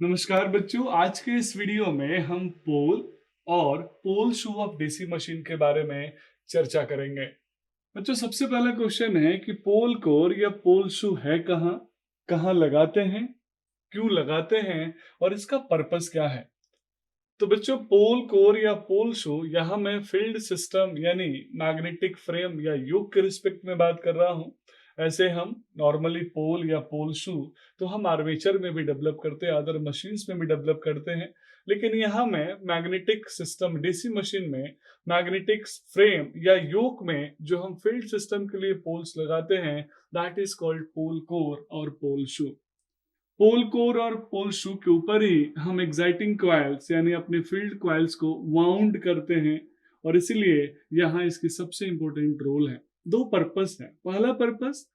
नमस्कार बच्चों, आज के इस वीडियो में हम पोल और pole shoe of DC machine के बारे में चर्चा करेंगे। बच्चों, सबसे पहला क्वेश्चन है कि पोल कोर या पोल शू है कहाँ, कहाँ लगाते हैं, क्यों लगाते हैं और इसका पर्पस क्या है। तो बच्चों, पोल कोर या पोल शू यहाँ मैं फील्ड सिस्टम यानी मैग्नेटिक फ्रेम या योक के रिस्पेक्ट में बात कर रहा हूँ। ऐसे हम नॉर्मली पोल या पोल शू तो हम आर्मेचर में भी डेवलप करते हैं, अदर मशीन्स में भी डेवलप करते हैं, लेकिन यहाँ मैं मैग्नेटिक सिस्टम डीसी मशीन में मैग्नेटिक फ्रेम या योक में जो हम फील्ड सिस्टम के लिए पोल्स लगाते हैं, that is called pole core और पोल शू। पोल कोर और पोल शू के ऊपर ही हम एक्साइटिंग कॉइल्स यानी अपने फील्ड कॉइल्स को वाउंड करते हैं, और इसीलिए यहाँ इसकी सबसे इंपॉर्टेंट रोल है। दो पर्पस है। पहला पर्पस,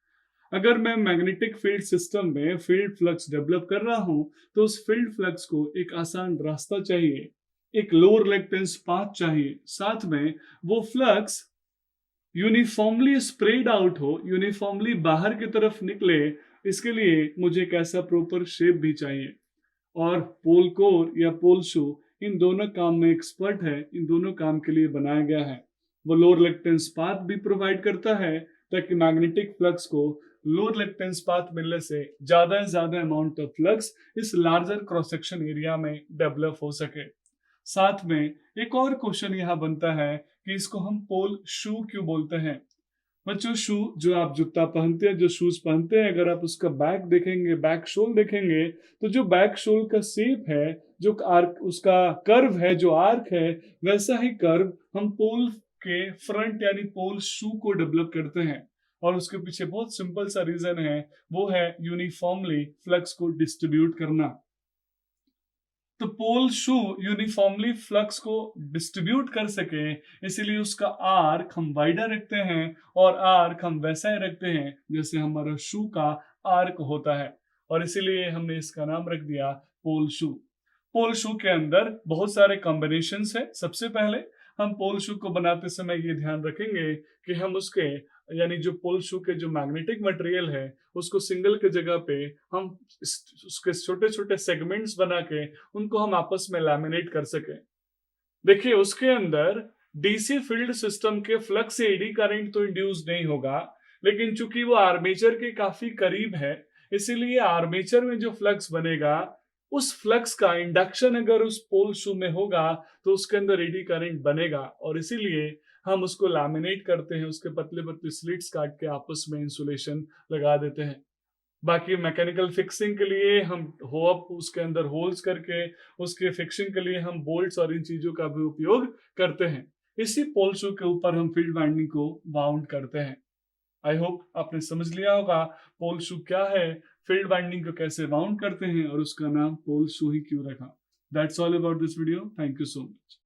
अगर मैं मैग्नेटिक फील्ड सिस्टम में फील्ड फ्लक्स डेवलप कर रहा हूं तो उस फील्ड फ्लक्स को एक आसान रास्ता चाहिए, एक लो रिलेक्टेंस पाथ चाहिए, साथ में वो फ्लक्स यूनिफॉर्मली स्प्रेड आउट हो, यूनिफॉर्मली बाहर की तरफ निकले। इसके लिए मुझे एक ऐसा प्रॉपर शेप भी चाहिए, और पोल कोर या पोल शू इन दोनों काम में एक्सपर्ट है, इन दोनों काम के लिए बनाया गया है। वो लो रिलेक्टेंस पाथ भी प्रोवाइड करता है ताकि मैग्नेटिक फ्लक्स को लो रिलेक्टेंस पाथ मिलने से ज्यादा अमाउंट ऑफ फ्लक्स इस लार्जर क्रॉस सेक्शन एरिया में डेवलप हो सके। साथ में एक और क्वेश्चन यहाँ बनता है कि इसको हम पोल शू क्यों बोलते हैं। बच्चों, शू जो आप जूता पहनते हैं, जो शूज पहनते हैं, अगर आप उसका बैक देखेंगे, बैक शोल देखेंगे, तो जो बैक शोल का शेप है, जो आर्क उसका कर्व है, जो आर्क है, वैसा ही कर्व हम पोल के फ्रंट यानी पोल शू को डेवलप करते हैं। और उसके पीछे बहुत सिंपल सा रीजन है, वो है यूनिफॉर्मली फ्लक्स को डिस्ट्रीब्यूट करना। तो पोल शू यूनिफॉर्मली फ्लक्स को डिस्ट्रीब्यूट कर सके, इसीलिए उसका आर्क हम वाइडर रखते हैं और आर्क हम वैसा ही रखते हैं जैसे हमारा शू का आर्क होता है, और इसीलिए हमने इसका नाम रख दिया पोल शू। पोल शू के अंदर बहुत सारे कॉम्बिनेशंस है। सबसे पहले हम पोल शू को बनाते समय ये ध्यान रखेंगे कि हम उसके यानी जो पोल शू के जो मैग्नेटिक मटेरियल है उसको सिंगल के जगह पे हम उसके छोटे छोटे सेगमेंट्स बना के उनको हम आपस में लैमिनेट कर सके। देखिए, उसके अंदर डीसी फील्ड सिस्टम के फ्लक्स से एडी करंट तो इंड्यूस नहीं होगा, लेकिन चूंकि वो आर्मेचर के काफी करीब है, इसीलिए आर्मेचर में जो फ्लक्स बनेगा उस फ्लक्स का इंडक्शन अगर उस पोल शू में होगा तो उसके अंदर एडी करंट बनेगा, और इसीलिए हम उसको लैमिनेट करते हैं, उसके पतले पतले स्लिट्स काट के आपस में इंसुलेशन लगा देते हैं। बाकी मैकेनिकल फिक्सिंग के लिए हम होप उसके अंदर होल्स करके उसके फिक्सिंग के लिए हम बोल्ट्स और इन चीजों का भी उपयोग करते हैं। इसी पोल शू के ऊपर हम फील्ड वाइंडिंग को वाउंड करते हैं। आई होप आपने समझ लिया होगा पोल शू क्या है, फील्ड वाइंडिंग को कैसे वाउंड करते हैं और उसका नाम पोल शू ही क्यों रखा। That's all about this video. Thank you so much.